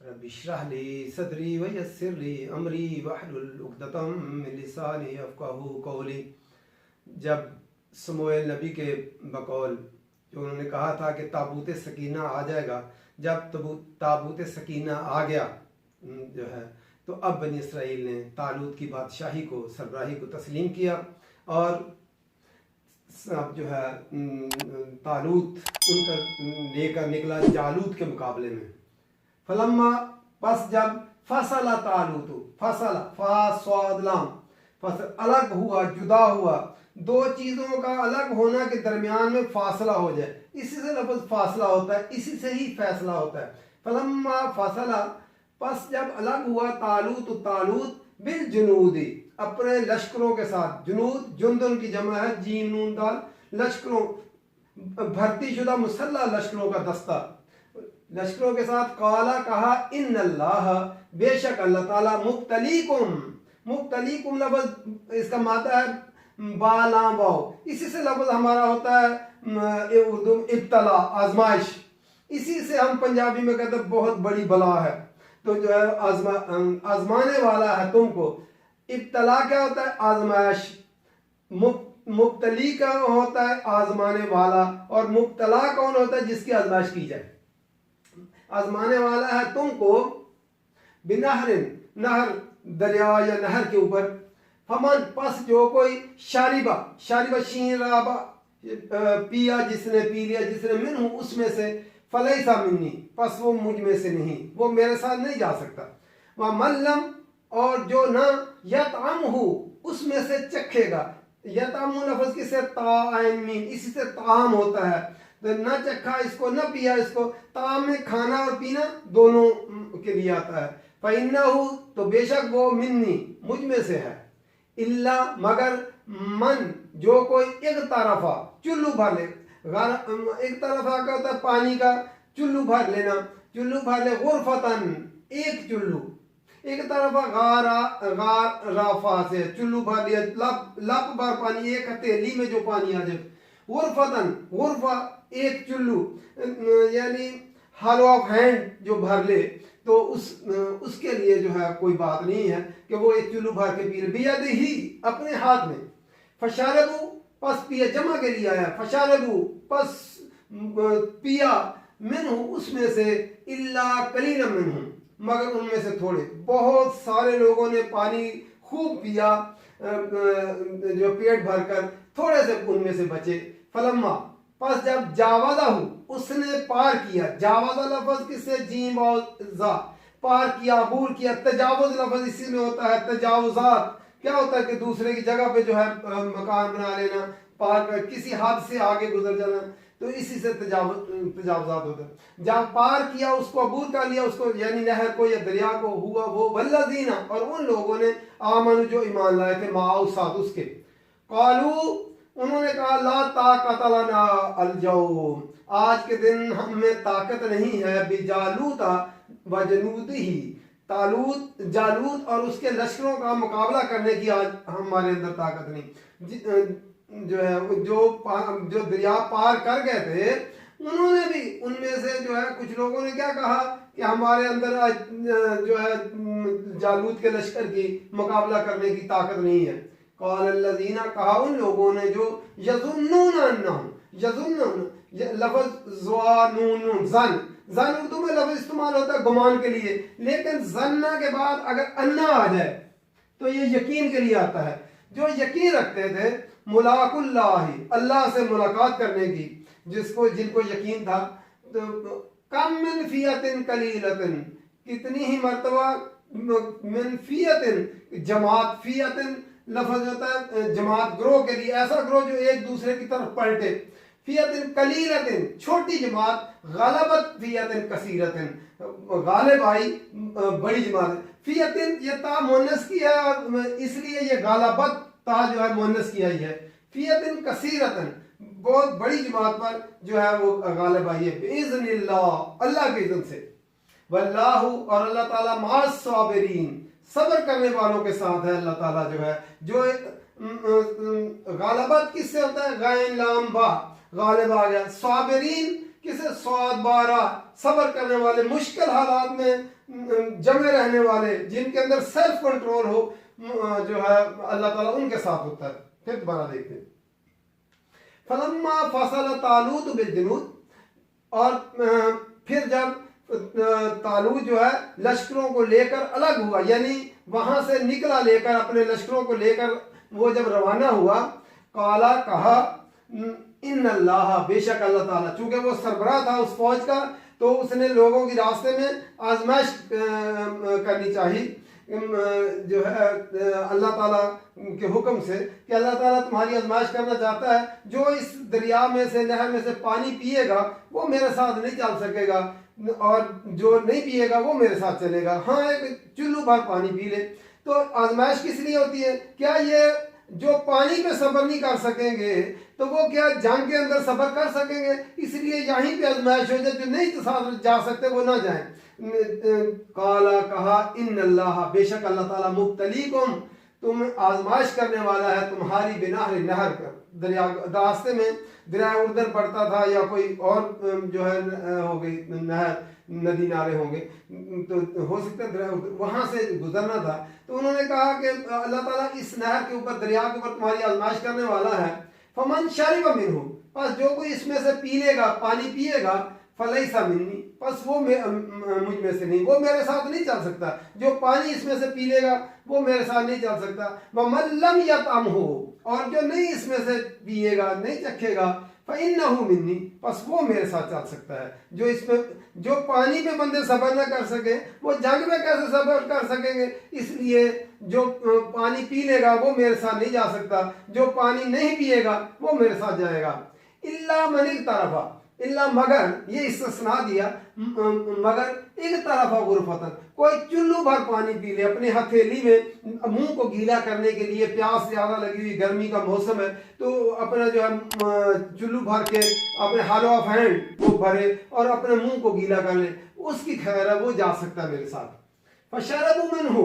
Rabbi इश्रह ली सदरी वयस्सिर ली अमरी वहलुल उक़दतम मिन लिसानी यफ़क़हू क़ौली। जब समूएल नबी के बकौल जो उन्होंने कहा था कि ताबूत सकीना आ जाएगा, जब ताबूत सकीना आ गया जो है तो अब बनी इसराइल ने तालूत की बादशाही को, सरबराही को तस्लीम किया और अब जो है तालूत उनका लेकर निकला जालूत के मुकाबले में। फलम्मा बस जब फसला तालूतु, फसला फासलाम फसल अलग हुआ, जुदा हुआ, दो चीज़ों का अलग होना के दरमियान में फासला हो जाए, इसी से लफ्ज़ फासला होता है, इसी से ही फैसला होता है। फलम्मा फसला बस जब अलग हुआ तालूत बिल जुनूदी अपने लश्करों के साथ, जुनूद जुंदुन की जमा है, जीम नून दाल, लश्करों भर्ती शुदा मुसल्ला लश्करों का दस्ता, लश्करों के साथ काला कहा इन्नल्लाह बेशक अल्लाह ताला मुब्तलीकुम लफ्ज़ इसका मादा है बालाबाओ, इसी से लफ्ज़ हमारा होता है उर्दू इब्तला आजमाइश, इसी से हम पंजाबी में कहते हैं बहुत बड़ी बला है, तो जो है आजमाने वाला है तुमको। इब्तला क्या होता है? आजमाइश। मुब्तली का होता है आजमाने वाला, और मुब्तला कौन होता है? जिसकी आजमाइश की जाए। आजमाने वाला है तुमको बिनहरिन नहर, दरिया या नहर के ऊपर। फमन पस जो कोई शारिबा शीन राबा पिया, जिसने पी लिया, जिसने मिन्हु उसमें से, फलैसा मिन्नी पस वो मुझ में से नहीं, वो मेरे साथ नहीं जा सकता। वह मल्लम और जो न यतअमहु उसमें से चखेगा, यतअमु लफ्ज़ किसे ताइन मीन, इसी से ताम होता है, तो न चखा इसको न पिया इसको, ताम में खाना और पीना दोनों के लिए आता है। फ़इन्नहु तो बेशक वो मिन्नी मुझ में से है, इल्ला मगर मन जो कोई एक तरफा चुल्लू भर ले, एक तरफा का होता है पानी का चुल्लू भर लेना, चुल्लू भर ले गुरफतन एक चुल्लू, एक तरफा गाराफा से चुल्लू भर लिया, लप भर पानी, एक हथेली में जो पानी आ जाए, गुरफतन गुरफा एक चुल्लू यानी हॉलो ऑफ हैंड जो भर ले, तो उसके लिए जो है कोई बात नहीं है कि वो एक चुल्लू भर के पी ले, बियद ही अपने हाथ में। फशारबू पस पिया, जमा के लिए आया, फशारबू पस पिया, मिन्हु उसमें से, इल्ला कलीला मिन्हु मगर उनमें से थोड़े, बहुत सारे लोगों ने पानी खूब पिया जो पेट भरकर, थोड़े से उनमें से बचे। फलम्मा पस जब जावाजा हूँ उसने पार किया, जावाजा लफ्ज़ किससे? जीम और जा, पार किया, अबूर किया। तजावुज लफ्ज़ इसी में होता है, तजावुजात क्या होता है कि दूसरे की जगह पे जो है मकान बना लेना, पार कर किसी हाथ से आगे गुजर जाना, तो इसी से तजावुजात होता है। जब पार किया उसको, अबूर कर लिया उसको, यानी नहर को या दरिया को, हुआ वो वल्लज़ीना और उन लोगों ने आमनु जो ईमान लाए थे, माओ साथ उसके, कालू उन्होंने कहा ला ताकत लना अलजौम, आज के दिन हम में ताकत नहीं है, बिजालूता वजनूदिही, तालूत जालूत और उसके लश्करों का मुकाबला करने की आज हमारे अंदर ताकत नहीं। जो है जो दरिया पार कर गए थे, उन्होंने भी उनमें से जो है कुछ लोगों ने क्या कहा कि हमारे अंदर आज जो है जालूत के लश्कर की मुकाबला करने की ताकत नहीं है। क़ालल्लज़ीना कहा उन लोगों ने जो यज़ुन्नून अन्नहुम, यज़ुन्नून लफ्ज़ ज़वानून जन उर्दू में लफ्ज़ इस्तेमाल होता है गुमान के लिए, लेकिन जन्ना के बाद अगर अन्ना आ जाए तो ये यकीन के लिए आता है। जो यकीन रखते थे मुलाकुल्लाही, अल्लाह से मुलाकात करने की, जिनको यकीन था, तो कम मिन फियतिन कलीलतिन, कितनी ही मर्तबा, मिन फियतिन जमात, फियतिन लफ्ज़ होता है जमात, ग्रोह के लिए, ऐसा ग्रोह जो एक दूसरे की तरफ पलटे, फियतिन कलीलतिन छोटी जमात, गलबत फियतिन कसीरतिन गालिब आई बड़ी जमात। फियतिन ये ता मुन्नस की है और इसलिए ये गालबत ता जो है मुन्नस की आई है। फियतिन कसीरतिन बहुत बड़ी जमात पर जो है वो गालिब आई है, बिइज़्निल्लाह अल्लाह के इज़्न से। वल्लाहु और अल्लाह ताला मास साबिरीन सब्र करने वालों के साथ है। अल्लाह ताला जो है जो गालबत किससे होता है, गैन लाम बा गालिब आ गया, साबिरीन किसे स्वाद बारा सब्र करने वाले, मुश्किल हालात में जमे रहने वाले, जिनके अंदर सेल्फ कंट्रोल हो जो है अल्लाह ताला उनके साथ होता है। फिर दोबारा देखते हैं, फलम्मा फसल तालूत बिजनूद, और फिर जब तालूत जो है लश्करों को लेकर अलग हुआ, यानी वहां से निकला लेकर अपने लश्करों को लेकर वो जब रवाना हुआ, काला कहा इन अल्लाह बेशक अल्लाह ताला, चूंकि वो सरबराह था उस फौज का, तो उसने लोगों की रास्ते में आजमाइश करनी चाहिए जो है अल्लाह ताला के हुक्म से, कि अल्लाह ताला तुम्हारी आजमाइश करना चाहता है, जो इस दरिया में से नहर में से पानी पिएगा वो मेरे साथ नहीं चल सकेगा, और जो नहीं पिएगा वो मेरे साथ चलेगा। हाँ, एक चुल्लू भर पानी पी ले। तो आजमाइश किस लिए होती है, क्या ये जो पानी पे सब्र नहीं कर सकेंगे तो वो क्या जंग के अंदर सब्र कर सकेंगे, इसलिए यहीं पे आजमाइश हो जाए, जो नहीं साथ जा सकते वो ना जाएं। काला कहा इन अल्लाह बेशक अल्लाह ताला मुब्तलीकुम तुम आजमाइश करने वाला है तुम्हारी बिनाहर नहर पर, दरिया रास्ते में दरिया उर्दन पड़ता था या कोई और जो है हो गई नहर नदी नाले होंगे, तो हो सकता है वहां से गुजरना था। तो उन्होंने कहा कि अल्लाह ताला इस नहर के ऊपर दरिया के ऊपर तुम्हारी आजमाइश करने वाला है। फमन शरिब मिनहु, बस जो कोई इसमें से पी लेगा पानी पिएगा, फलैसा मिन्नी, बस वो मुझ में से नहीं, वो मेरे साथ नहीं चल सकता। जो पानी इसमें से पी लेगा वो मेरे साथ नहीं चल सकता। वमन लम यतअमहु, और जो नहीं इसमें से पिएगा नहीं चखेगा, फइन्नहु मिन्नी, बस वो मेरे साथ चल सकता है। जो इसमें जो पानी पे बंदे सब्र न कर सके वो जंग में कैसे सब्र कर सकेंगे, इसलिए जो पानी पी लेगा वो मेरे साथ नहीं जा सकता, जो पानी नहीं पिएगा वो मेरे साथ जाएगा। इल्ला मनिक तरफा, इल्ला मगर, ये इस्तिस्ना दिया, मगर एक तरफा गुरफतन, कोई चुल्लू भर पानी पी ले अपने हथेली में, मुंह को गीला करने के लिए, प्यास ज्यादा लगी हुई गर्मी का मौसम है तो अपना जो है चुल्लू भर के अपने हालो ऑफ हैंड को भरे और अपने मुंह को गीला कर ले, उसकी खैर है, वो जा सकता है मेरे साथ। फशरबु मिनहु,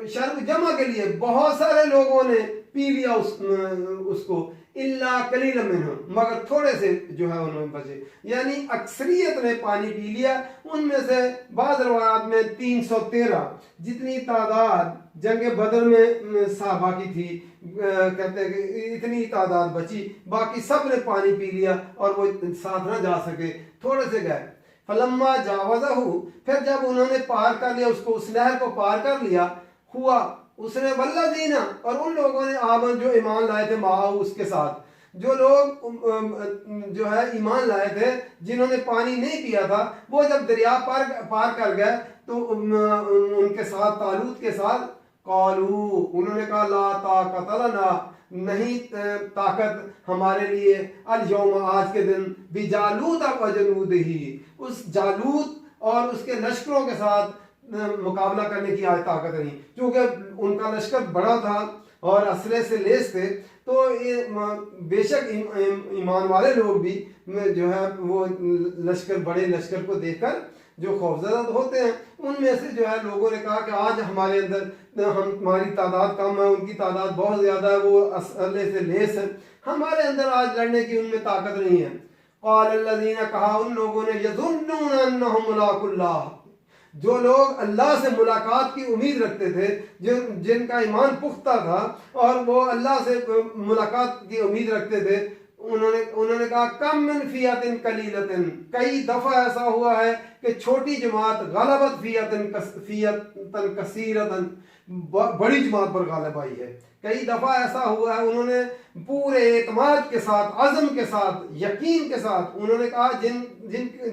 शर्ब जमा के लिए बहुत सारे लोगों ने पी लिया उसको, इल्ला कलील मिनहुम, मगर थोड़े से जो है उन्होंने बचे, यानी अक्सरियत ने पानी पी लिया। उनमें से बाद रवायात में 313 जितनी तादाद जंग बदर में साहबा की थी, कहते हैं कि इतनी तादाद बची, बाकी सब ने पानी पी लिया और वो साथ ना जा सके, थोड़े से गए। फलम्मा जावज़हु, फिर जब उन्होंने पार कर लिया उसको, उस नहर को पार कर लिया, हुआ उसने वल्लज़ीना, और उन लोगों ने आमन जो ईमान लाए थे, माहू उसके साथ, जो लोग जो है ईमान लाए थे जिन्होंने पानी नहीं पिया था, वो जब दरिया पार कर गए तो उनके साथ तालूत के साथ, कालू उन्होंने कहा ला ताकत लना, नहीं ताकत हमारे लिए, अल यौम आज के दिन, बिजालूत व जनूदिही, उस जालूत और उसके लश्करों के साथ मुकाबला करने की आज ताकत नहीं, क्योंकि उनका लश्कर बड़ा था और असले से लेस थे। तो ये बेशक ईमान वाले लोग भी जो है वो लश्कर, बड़े लश्कर को देखकर जो खौफजदा होते हैं, उनमें से जो है लोगों ने कहा कि आज हमारे अंदर हमारी तादाद कम है, उनकी तादाद बहुत ज़्यादा है, वो असले से लेस है, हमारे अंदर आज लड़ने की उनमें ताकत नहीं है। क़ालल्लज़ीना, कहा उन लोगों ने, यज़ुन्नूना अन्नहुम मुलाक़ुल्लाह, जो लोग अल्लाह से मुलाकात की उम्मीद रखते थे, जिनका ईमान पुख्ता था और वो अल्लाह से मुलाकात की उम्मीद रखते थे, उन्होंने कहा कम मिन फियतिन कलीलतिन, कई दफ़ा ऐसा हुआ है कि छोटी जमात गलबत फियतन कसीरतन, बड़ी जमात पर गालिब आई है। कई दफ़ा ऐसा हुआ है, उन्होंने पूरे एतमाद के साथ, अज़म के साथ, यकीन के साथ, उन्होंने कहा जिन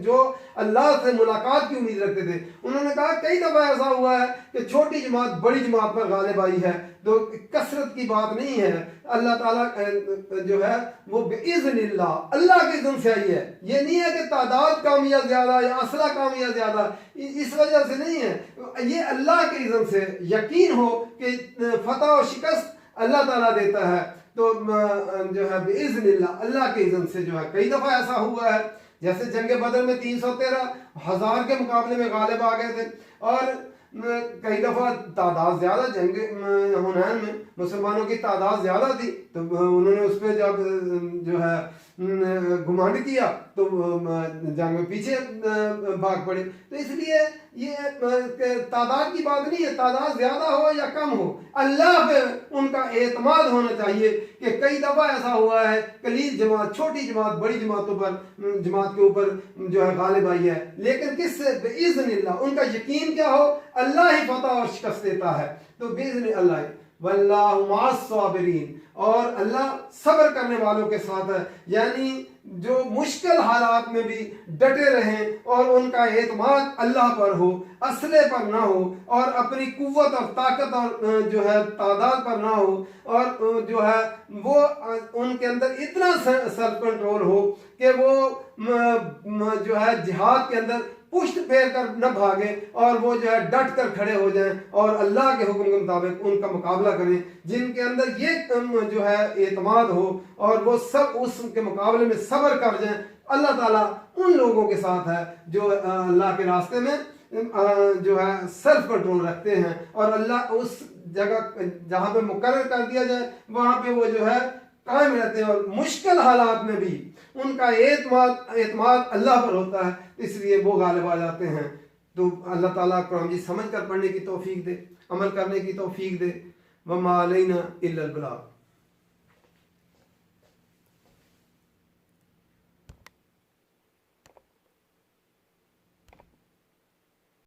जो अल्लाह से मुलाकात की उम्मीद रखते थे, उन्होंने कहा कई दफ़ा ऐसा हुआ है कि छोटी जमात बड़ी जमात पर गालिब आई है। तो कसरत की बात नहीं है, अल्लाह ताला जो है वो बिइज़्निल्लाह, अल्लाह के इज़्न से आई है। ये नहीं है कि तादाद कम या ज़्यादा या असला कम या ज़्यादा, इस वजह से नहीं है, ये अल्लाह के इज़्न से यकीन हो कि फतह और शिकस्त अल्लाह ताला देता है। तो जो है बिइज़्निल्लाह, अल्लाह के इज़्न से जो है कई दफ़ा ऐसा हुआ है जैसे जंग बदर में 313,000 के मुकाबले में गालिब आ गए थे, और कई दफ़ा तादाद ज़्यादा जंग हुनैन में मुसलमानों की तादाद ज़्यादा थी, तो उन्होंने उस पर जब जो है घुमांड किया तो जंग में पीछे भाग पड़े। तो इसलिए ये तादाद की बात नहीं है, तादाद ज़्यादा हो या कम हो, अल्लाह पे उनका एतमाद होना चाहिए। कि कई दफ़ा ऐसा हुआ है कलील जमात, छोटी जमात बड़ी जमातों पर, जमात के ऊपर जो है गालिब आई है, लेकिन किससे? बिइज़्निल्लाह। उनका यकीन क्या हो? अल्लाह ही फतह और शिकस्त देता है। तो बिइज़्निल्लाह वल्लाहु मअस साबिरीन, और अल्लाह सब्र करने वालों के साथ है। यानी जो मुश्किल हालात में भी डटे रहें और उनका एतमाद अल्लाह पर हो, असले पर ना हो, और अपनी कुव्वत और ताकत और जो है तादाद पर ना हो, और जो है वो उनके अंदर इतना सेल्फ कंट्रोल हो कि वो जो है जिहाद के अंदर पुष्ट फेर कर न भागे, और वो जो है डट कर खड़े हो जाएं और अल्लाह के हुक्म के मुताबिक उनका मुकाबला करें। जिनके अंदर ये जो है एतमाद हो और वो सब उसके मुकाबले में सब्र कर जाएं, अल्लाह ताला उन लोगों के साथ है जो अल्लाह के रास्ते में जो है सेल्फ कंट्रोल रखते हैं, और अल्लाह उस जगह जहाँ पे मुकर्रर कर दिया जाए वहाँ पे वो जो है कायम रहते हैं, और मुश्किल हालात में भी उनका एतमाद अल्लाह पर होता है, इसलिए वो गालिब आ जाते हैं। तो अल्लाह ताला कुरान जी समझ कर पढ़ने की तौफीक दे, अमल करने की तौफीक दे। वमा अलैना इल्लल बलाग।